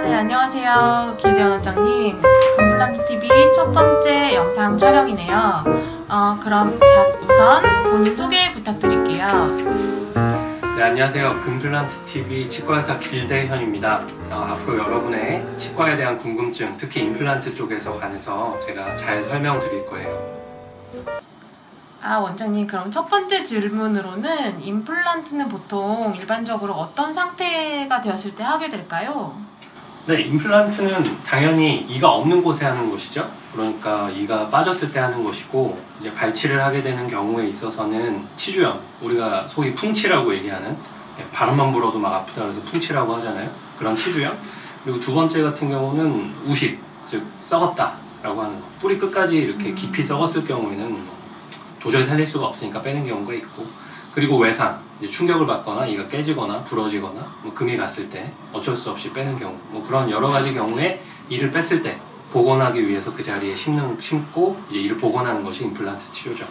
네, 안녕하세요. 길대현 원장님. 금블란트 TV 첫 번째 영상 촬영이네요. 그럼 우선 본인 소개 부탁드릴게요. 네, 안녕하세요. 금블란트 TV 치과의사 길대현입니다. 앞으로 여러분의 치과에 대한 궁금증, 특히 임플란트 쪽에서 관해서 제가 잘 설명드릴 거예요. 원장님, 그럼 첫 번째 질문으로는 임플란트는 보통 일반적으로 어떤 상태가 되었을 때 하게 될까요? 네, 임플란트는 당연히 이가 없는 곳에 하는 것이죠. 그러니까 이가 빠졌을 때 하는 것이고, 이제 발치를 하게 되는 경우에 있어서는 치주염, 우리가 소위 풍치라고 얘기하는, 바람만 불어도 막 아프다 그래서 풍치라고 하잖아요. 그런 치주염. 그리고 두 번째 같은 경우는 우식, 즉 썩었다 라고 하는 거. 뿌리 끝까지 이렇게 깊이 썩었을 경우에는 도저히 살릴 수가 없으니까 빼는 경우가 있고, 그리고 외상, 이제 충격을 받거나 이가 깨지거나 부러지거나 금이 갔을 때 어쩔 수 없이 빼는 경우, 그런 여러 가지 경우에 이를 뺐을 때 복원하기 위해서 그 자리에 심고 이제 이를 복원하는 것이 임플란트 치료죠.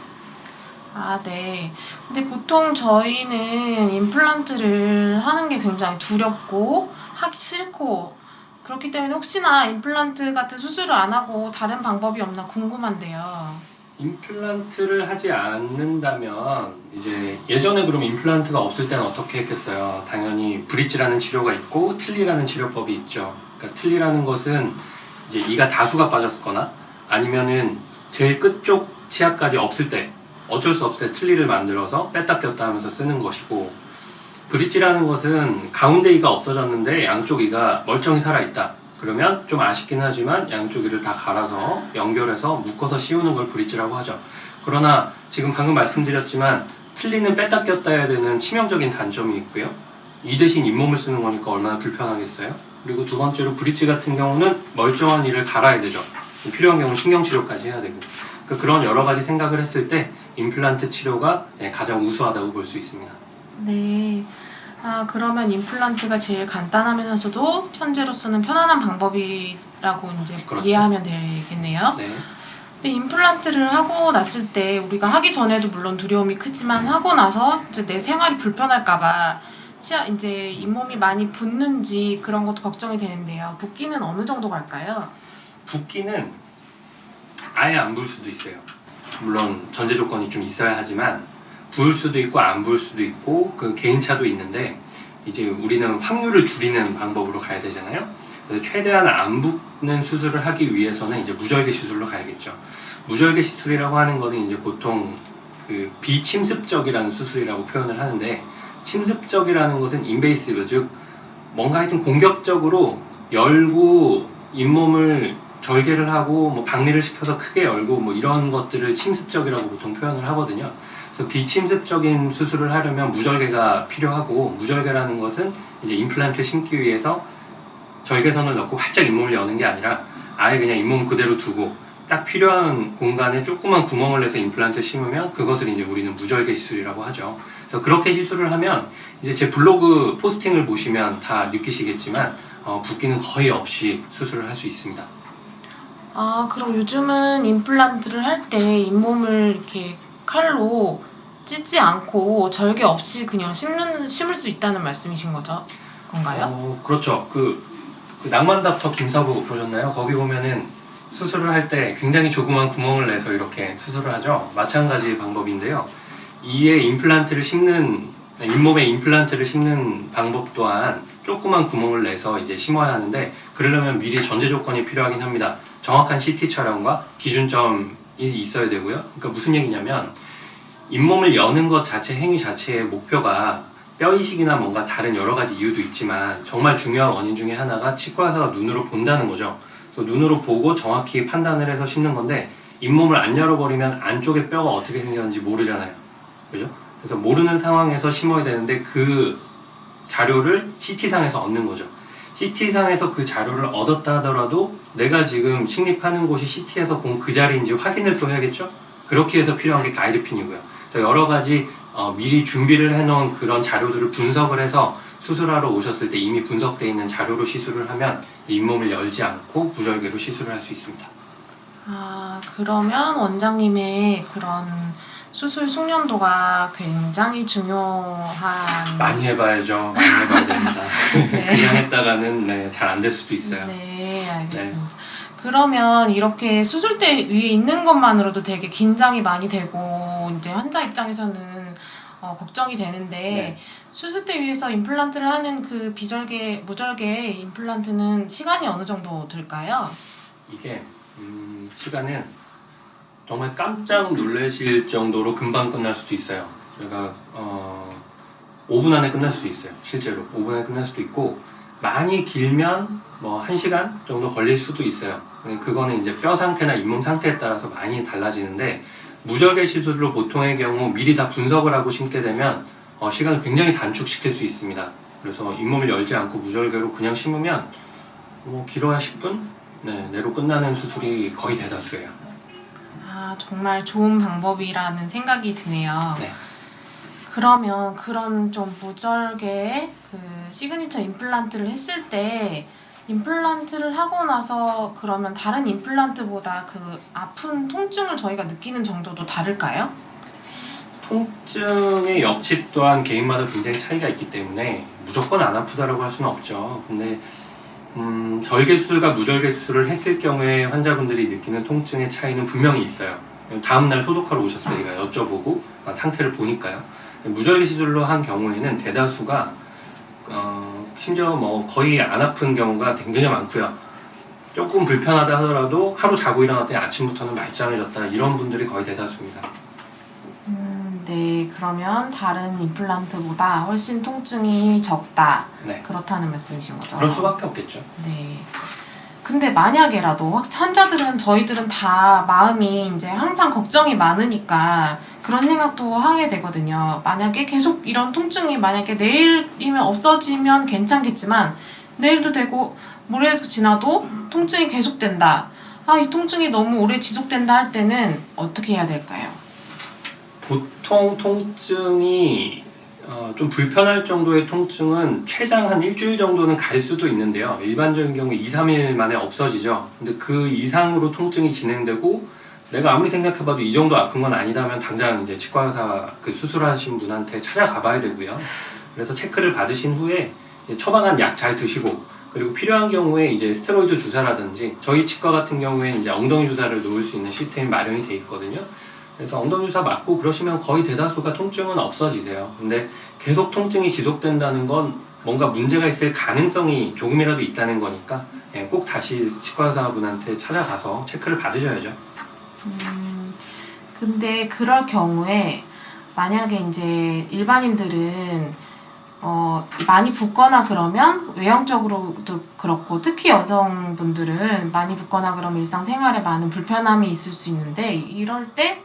네. 근데 보통 저희는 임플란트를 하는 게 굉장히 두렵고 하기 싫고 그렇기 때문에 혹시나 임플란트 같은 수술을 안 하고 다른 방법이 없나 궁금한데요. 임플란트를 하지 않는다면 이제 예전에 그럼 임플란트가 없을 때는 어떻게 했겠어요? 당연히 브릿지라는 치료가 있고 틀니라는 치료법이 있죠. 그러니까 틀니라는 것은 이제 이가 다수가 빠졌거나 아니면은 제일 끝쪽 치아까지 없을 때 어쩔 수 없을 때 틀니를 만들어서 뺐다 꼈다 하면서 쓰는 것이고, 브릿지라는 것은 가운데 이가 없어졌는데 양쪽 이가 멀쩡히 살아있다. 그러면 좀 아쉽긴 하지만 양쪽 이를 다 갈아서 연결해서 묶어서 씌우는 걸 브릿지라고 하죠. 그러나 지금 방금 말씀드렸지만 틀니는 뺐다 꼈다 해야 되는 치명적인 단점이 있고요. 이 대신 잇몸을 쓰는 거니까 얼마나 불편하겠어요. 그리고 두 번째로 브릿지 같은 경우는 멀쩡한 이를 갈아야 되죠. 필요한 경우는 신경치료까지 해야 되고, 그런 여러 가지 생각을 했을 때 임플란트 치료가 가장 우수하다고 볼 수 있습니다. 네. 그러면 임플란트가 제일 간단하면서도 현재로서는 편안한 방법이라고 이제 그렇죠. 이해하면 되겠네요. 네. 근데 임플란트를 하고 났을 때 우리가 하기 전에도 물론 두려움이 크지만 하고 나서 이제 내 생활이 불편할까봐 이제 잇몸이 많이 붓는지 그런 것도 걱정이 되는데요. 붓기는 어느 정도 갈까요? 붓기는 아예 안 부을 수도 있어요. 물론 전제 조건이 좀 있어야 하지만 부을 수도 있고 안 부을 수도 있고 그 개인차도 있는데, 이제 우리는 확률을 줄이는 방법으로 가야 되잖아요. 그래서 최대한 안 붓는 수술을 하기 위해서는 이제 무절개 시술로 가야겠죠. 무절개 시술이라고 하는 거는 이제 보통 그 비침습적이라는 수술이라고 표현을 하는데, 침습적이라는 것은 인베이시브, 즉 뭔가 하여튼 공격적으로 열고 잇몸을 절개를 하고 박리를 시켜서 크게 열고 이런 것들을 침습적이라고 보통 표현을 하거든요. 그래서 비침습적인 수술을 하려면 무절개가 필요하고, 무절개라는 것은 이제 임플란트 심기 위해서 절개선을 넣고 활짝 잇몸을 여는 게 아니라 아예 그냥 잇몸 그대로 두고 딱 필요한 공간에 조그만 구멍을 내서 임플란트 심으면 그것을 이제 우리는 무절개 시술이라고 하죠. 그래서 그렇게 시술을 하면 이제 제 블로그 포스팅을 보시면 다 느끼시겠지만 붓기는 거의 없이 수술을 할 수 있습니다. 그럼 요즘은 임플란트를 할 때 잇몸을 이렇게 칼로 찢지 않고 절개 없이 그냥 심을 수 있다는 말씀이신 건가요? 그렇죠. 그 낭만닥터 김사부 보셨나요? 거기 보면은 수술을 할 때 굉장히 조그만 구멍을 내서 이렇게 수술을 하죠. 마찬가지 방법인데요. 이에 잇몸에 임플란트를 심는 방법 또한 조그만 구멍을 내서 이제 심어야 하는데, 그러려면 미리 전제 조건이 필요하긴 합니다. 정확한 CT 촬영과 기준점이 있어야 되고요. 그러니까 무슨 얘기냐면, 잇몸을 여는 것 자체, 행위 자체의 목표가 뼈이식이나 뭔가 다른 여러 가지 이유도 있지만 정말 중요한 원인 중에 하나가 치과 의사가 눈으로 본다는 거죠. 그래서 눈으로 보고 정확히 판단을 해서 심는 건데, 잇몸을 안 열어버리면 안쪽에 뼈가 어떻게 생겼는지 모르잖아요. 그죠? 그래서 모르는 상황에서 심어야 되는데 그 자료를 CT상에서 얻는 거죠. CT상에서 그 자료를 얻었다 하더라도 내가 지금 식립하는 곳이 CT에서 본 그 자리인지 확인을 또 해야겠죠? 그렇게 해서 필요한 게 가이드핀이고요. 그래서 여러 가지 미리 준비를 해놓은 그런 자료들을 분석을 해서 수술하러 오셨을 때 이미 분석되어 있는 자료로 시술을 하면 잇몸을 열지 않고 무절개로 시술을 할 수 있습니다. 그러면 원장님의 그런 수술 숙련도가 굉장히 중요한 많이 해봐야죠. 많이 해봐야 됩니다. 네. 그냥 했다가는 네, 잘 안 될 수도 있어요. 네, 알겠습니다. 그러면 이렇게 수술대 위에 있는 것만으로도 되게 긴장이 많이 되고 이제 환자 입장에서는 걱정이 되는데 네. 수술대 위에서 임플란트를 하는 그 비절개, 무절개 임플란트는 시간이 어느 정도 들까요? 이게 시간은 정말 깜짝 놀라실 정도로 금방 끝날 수도 있어요. 제가 5분 안에 끝날 수도 있어요. 실제로 5분 안에 끝날 수도 있고 많이 길면 뭐 1시간 정도 걸릴 수도 있어요. 그거는 이제 뼈 상태나 잇몸 상태에 따라서 많이 달라지는데 무절개 시술로 보통의 경우 미리 다 분석을 하고 심게 되면 시간을 굉장히 단축시킬 수 있습니다. 그래서 잇몸을 열지 않고 무절개로 그냥 심으면 뭐 길어야 10분 내로 끝나는 수술이 거의 대다수예요. 아, 정말 좋은 방법이라는 생각이 드네요. 네. 그러면 그런 좀 무절개 그 시그니처 임플란트를 했을 때 임플란트를 하고 나서 그러면 다른 임플란트보다 그 아픈 통증을 저희가 느끼는 정도도 다를까요? 통증의 역치 또한 개인마다 굉장히 차이가 있기 때문에 무조건 안 아프다라고 할 수는 없죠. 근데 절개 수술과 무절개 수술을 했을 경우에 환자분들이 느끼는 통증의 차이는 분명히 있어요. 다음날 소독하러 오셨어요. 제가 여쭤보고 상태를 보니까요. 무절개 시술로 한 경우에는 대다수가 심지어 뭐 거의 안 아픈 경우가 굉장히 많고요. 조금 불편하다 하더라도 하루 자고 일어났더니 아침부터는 말짱해졌다 이런 분들이 거의 대다수입니다. 네, 그러면 다른 임플란트보다 훨씬 통증이 적다. 네. 그렇다는 말씀이신 거죠? 그럴 수밖에 없겠죠. 네. 근데 만약에라도 환자들은 저희들은 다 마음이 이제 항상 걱정이 많으니까 그런 생각도 하게 되거든요. 만약에 계속 이런 통증이 만약에 내일이면 없어지면 괜찮겠지만 내일도 되고 모레도 지나도 통증이 계속된다. 아, 이 통증이 너무 오래 지속된다 할 때는 어떻게 해야 될까요? 보통 통증이 좀 불편할 정도의 통증은 최장 한 일주일 정도는 갈 수도 있는데요. 일반적인 경우 2, 3일 만에 없어지죠. 근데 그 이상으로 통증이 진행되고 내가 아무리 생각해봐도 이 정도 아픈 건 아니다 하면 당장 이제 치과 의사 그 수술하신 분한테 찾아가 봐야 되고요. 그래서 체크를 받으신 후에 처방한 약 잘 드시고 그리고 필요한 경우에 이제 스테로이드 주사라든지 저희 치과 같은 경우에 이제 엉덩이 주사를 놓을 수 있는 시스템이 마련이 돼 있거든요. 그래서 엉덩이 주사 맞고 그러시면 거의 대다수가 통증은 없어지세요. 근데 계속 통증이 지속된다는 건 뭔가 문제가 있을 가능성이 조금이라도 있다는 거니까 꼭 다시 치과 의사분한테 찾아가서 체크를 받으셔야죠. 근데 그럴 경우에 만약에 이제 일반인들은 많이 붓거나 그러면 외형적으로도 그렇고 특히 여성분들은 많이 붓거나 그러면 일상생활에 많은 불편함이 있을 수 있는데 이럴 때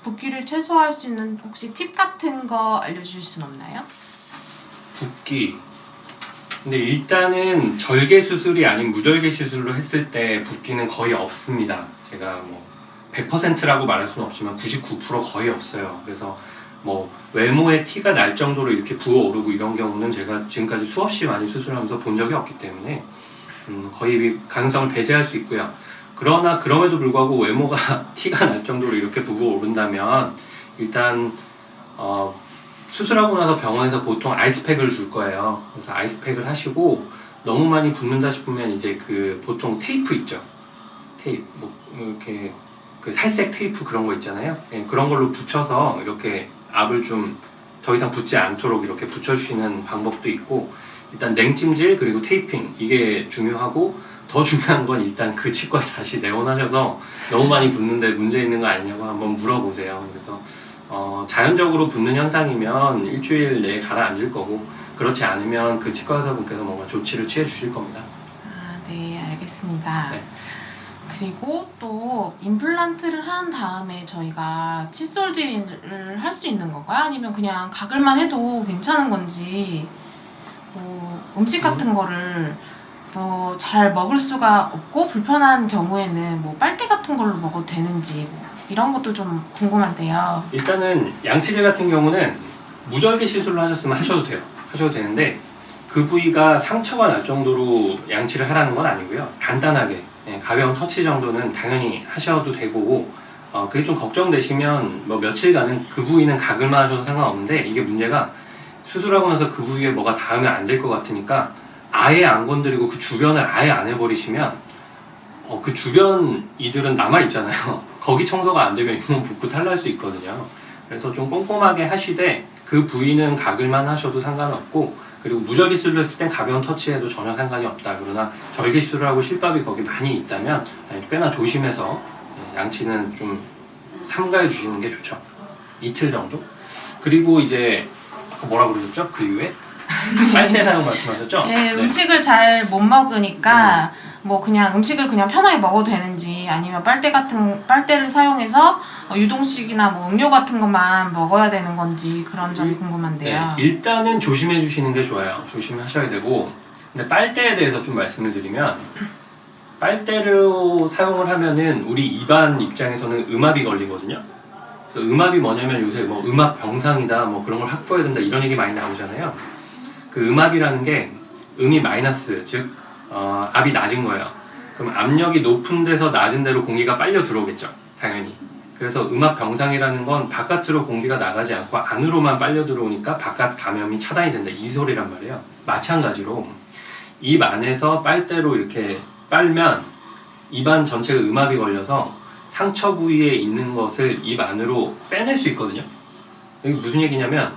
붓기를 최소화할 수 있는 혹시 팁 같은 거 알려주실 수는 없나요? 붓기. 근데 일단은 절개 수술이 아닌 무절개 시술로 했을 때 붓기는 거의 없습니다. 제가 뭐 100%라고 말할 수는 없지만 99% 거의 없어요. 그래서 뭐 외모에 티가 날 정도로 이렇게 부어오르고 이런 경우는 제가 지금까지 수없이 많이 수술하면서 본 적이 없기 때문에 거의 가능성을 배제할 수 있고요. 그러나 그럼에도 불구하고 외모가 티가 날 정도로 이렇게 부어오른다면 일단 수술하고 나서 병원에서 보통 아이스팩을 줄 거예요. 그래서 아이스팩을 하시고 너무 많이 붓는다 싶으면 이제 그 보통 테이프 있죠. 테이프 뭐 이렇게 그 살색 테이프 그런 거 있잖아요. 예, 그런 걸로 붙여서 이렇게 압을 좀 더 이상 붙지 않도록 이렇게 붙여주시는 방법도 있고 일단 냉찜질 그리고 테이핑 이게 중요하고 더 중요한 건 일단 그 치과에 다시 내원하셔서 너무 많이 붓는데 문제 있는 거 아니냐고 한번 물어보세요. 그래서 자연적으로 붓는 현상이면 일주일 내에 가라앉을 거고 그렇지 않으면 그 치과 의사분께서 뭔가 조치를 취해 주실 겁니다. 아, 네, 알겠습니다. 네. 그리고 또 임플란트를 한 다음에 저희가 칫솔질을 할 수 있는 건가요? 아니면 그냥 가글만 해도 괜찮은 건지 뭐 음식 같은 거를 뭐 잘 먹을 수가 없고 불편한 경우에는 뭐 빨대 같은 걸로 먹어도 되는지 뭐 이런 것도 좀 궁금한데요. 일단은 양치질 같은 경우는 무절개 시술로 하셨으면 하셔도 돼요. 하셔도 되는데 그 부위가 상처가 날 정도로 양치를 하라는 건 아니고요. 간단하게 가벼운 터치 정도는 당연히 하셔도 되고 그게 좀 걱정되시면 뭐 며칠간은 그 부위는 가글만 하셔도 상관없는데, 이게 문제가 수술하고 나서 그 부위에 뭐가 닿으면 안 될 것 같으니까 아예 안 건드리고 그 주변을 아예 안 해버리시면 그 주변 이들은 남아있잖아요. 거기 청소가 안 되면 잇몸 붓고 탈날 수 있거든요. 그래서 좀 꼼꼼하게 하시되 그 부위는 가글만 하셔도 상관없고, 그리고 무절기 수술을 했을 땐 가벼운 터치해도 전혀 상관이 없다. 그러나 절기 수술하고 실밥이 거기 많이 있다면 꽤나 조심해서 양치는 좀 삼가해 주시는 게 좋죠. 이틀 정도? 그리고 이제 뭐라 그러셨죠? 그 이후에? 빨대 사용 말씀하셨죠? 네, 음식을 잘 못 먹으니까 뭐 그냥 음식을 그냥 편하게 먹어도 되는지, 아니면 빨대를 사용해서 유동식이나 뭐 음료 같은 것만 먹어야 되는 건지, 그런 점이 궁금한데요. 네, 일단은 조심해 주시는 게 좋아요. 조심하셔야 되고, 근데 빨대에 대해서 좀 말씀을 드리면, 빨대로 사용을 하면은 우리 입안 입장에서는 음압이 걸리거든요. 그래서 음압이 뭐냐면 요새 뭐 음압 병상이다, 뭐 그런 걸 확보해야 된다, 이런 얘기 많이 나오잖아요. 그 음압이라는 게 음이 마이너스, 즉 압이 낮은 거예요. 그럼 압력이 높은 데서 낮은 데로 공기가 빨려 들어오겠죠, 당연히. 그래서 음압 병상이라는 건 바깥으로 공기가 나가지 않고 안으로만 빨려 들어오니까 바깥 감염이 차단이 된다, 이 소리란 말이에요. 마찬가지로 입 안에서 빨대로 이렇게 빨면 입안 전체가 음압이 걸려서 상처 부위에 있는 것을 입 안으로 빼낼 수 있거든요. 이게 무슨 얘기냐면,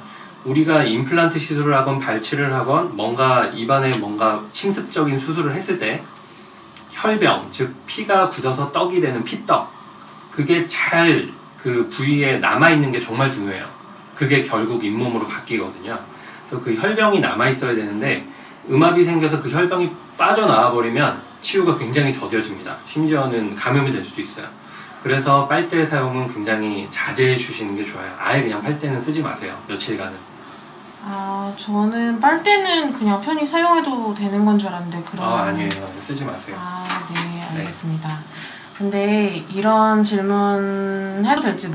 우리가 임플란트 시술을 하건 발치를 하건 뭔가 입안에 뭔가 침습적인 수술을 했을 때 혈병, 즉 피가 굳어서 떡이 되는 피떡, 그게 잘 그 부위에 남아있는 게 정말 중요해요. 그게 결국 잇몸으로 바뀌거든요. 그래서 그 혈병이 남아있어야 되는데, 음압이 생겨서 그 혈병이 빠져나와 버리면 치유가 굉장히 더뎌집니다. 심지어는 감염이 될 수도 있어요. 그래서 빨대 사용은 굉장히 자제해 주시는 게 좋아요. 아예 그냥 빨대는 쓰지 마세요, 며칠간은. 저는 빨대는 그냥 편히 사용해도 되는 건 줄 알았는데, 그런. 아니에요. 쓰지 마세요. 네, 알겠습니다. 근데 이런 질문 해도 될지